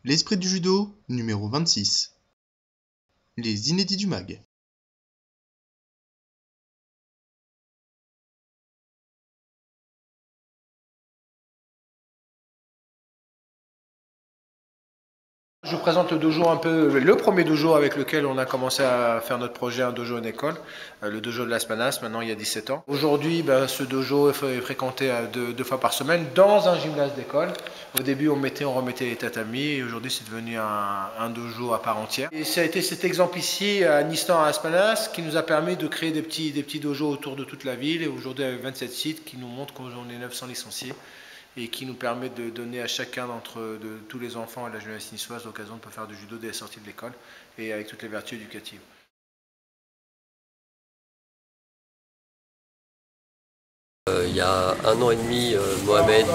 L'esprit du judo, numéro 26. Les inédits du MAG. Je vous présente le dojo le premier dojo avec lequel on a commencé à faire notre projet, un dojo en école, le dojo de Las Manas, maintenant il y a 17 ans. Aujourd'hui, ce dojo est fréquenté deux fois par semaine dans un gymnase d'école. Au début, on remettait les tatamis et aujourd'hui c'est devenu un dojo à part entière. Et ça a été cet exemple ici à Nistan, à Las Manas, qui nous a permis de créer des petits dojos autour de toute la ville et aujourd'hui avec 27 sites qui nous montrent qu'on est 900 licenciés. Et qui nous permet de donner à chacun de tous les enfants à la jeunesse niçoise l'occasion de faire du judo dès la sortie de l'école et avec toutes les vertus éducatives. Il y a 1 an et demi, Mohamed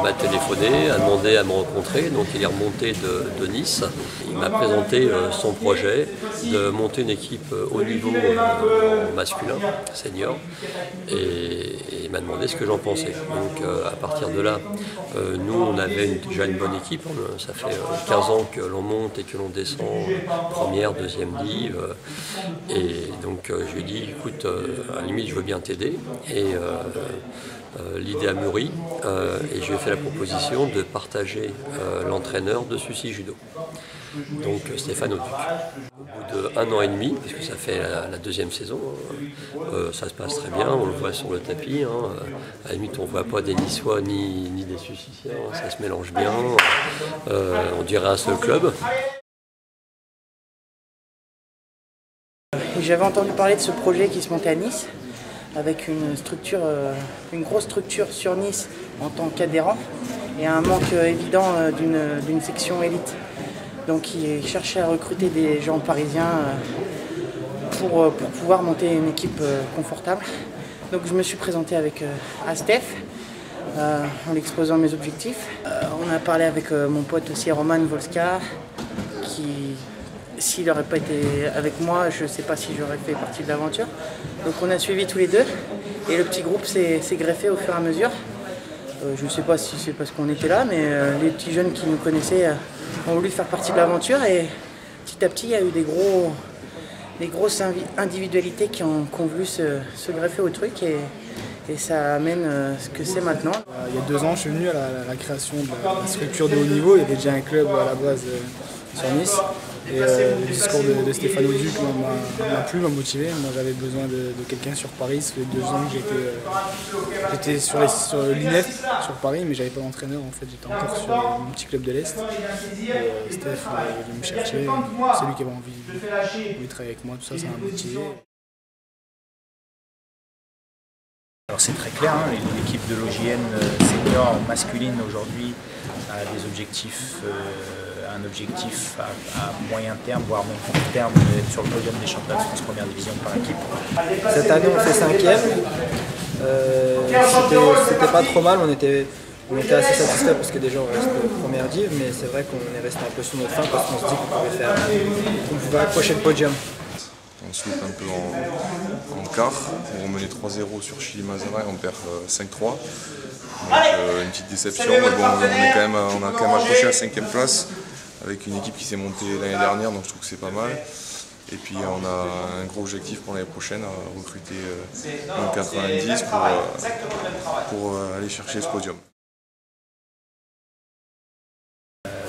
m'a téléphoné, a demandé à me rencontrer, donc il est remonté de Nice. Il m'a présenté son projet de monter une équipe haut niveau masculin, senior, et il m'a demandé ce que j'en pensais. Donc à partir de là, nous on avait déjà une bonne équipe, ça fait 15 ans que l'on monte et que l'on descend première, deuxième div, et donc je lui ai dit écoute, à la limite je veux bien t'aider. Et l'idée a mûri et je lui ai fait la proposition de partager l'entraîneur de Sucy Judo, donc Stéphane Auduc. Au bout d'1 an et demi, puisque ça fait la deuxième saison, ça se passe très bien, on le voit sur le tapis, à la limite on ne voit pas des Niçois ni des Sucyciens, ça se mélange bien, on dirait un seul club. J'avais entendu parler de ce projet qui se montait à Nice, avec une grosse structure sur Nice en tant qu'adhérent et un manque évident d'une section élite. Donc il cherchait à recruter des gens parisiens pour pouvoir monter une équipe confortable. Donc je me suis présenté à Steph en lui exposant mes objectifs. On a parlé avec mon pote aussi Roman Volska qui... S'il n'aurait pas été avec moi, je ne sais pas si j'aurais fait partie de l'aventure. Donc on a suivi tous les deux et le petit groupe s'est greffé au fur et à mesure. Je ne sais pas si c'est parce qu'on était là, mais les petits jeunes qui nous connaissaient ont voulu faire partie de l'aventure et petit à petit il y a eu des grosses individualités qui ont voulu se greffer au truc et ça amène ce que c'est maintenant. Il y a 2 ans, je suis venu à la création de la structure de haut niveau. Il y avait déjà un club à la base sur Nice. Et le discours de Stéphane Auduc m'a motivé. Moi j'avais besoin de quelqu'un sur Paris. Ça fait 2 ans que j'étais sur l'INEF sur Paris, mais j'avais pas d'entraîneur en fait. J'étais encore sur mon petit club de l'Est. Steph est venu me chercher. C'est lui qui avait envie de travailler avec moi, tout ça, ça m'a motivé. Alors c'est très clair, l'équipe de l'OJN senior masculine aujourd'hui a des objectifs, un objectif à moyen terme, voire même court terme, d'être sur le podium des championnats de France première division par équipe. Cette année on fait 5e, c'était pas trop mal, on était assez satisfait parce que déjà on reste première div, mais c'est vrai qu'on est resté un peu sur notre fin parce qu'on se dit qu'on pouvait accrocher le podium. On se loupe un peu en quart, on menait 3-0 sur Chili Mazarin et on perd 5-3. Donc une petite déception, mais bon, on a quand même accroché à 5e place avec une équipe qui s'est montée l'année dernière, donc je trouve que c'est pas mal. Et puis on a un gros objectif pour l'année prochaine, à recruter un 90 pour aller chercher ce podium.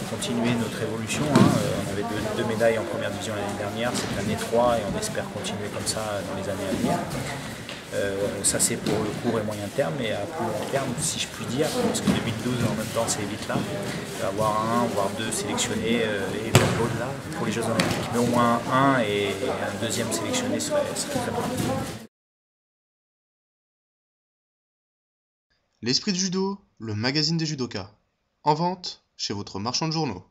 Continuer notre évolution, on avait deux médailles en première division l'année dernière, cette année 3 et on espère continuer comme ça dans les années à venir. Ça c'est pour le court et moyen terme, et à plus long terme si je puis dire, parce que 2012 en même temps c'est vite là, avoir 1 voire 2 sélectionnés et au-delà pour les Jeux Olympiques, mais au moins un et un deuxième sélectionné serait très bien. L'esprit du judo, le magazine des judokas. En vente chez votre marchand de journaux.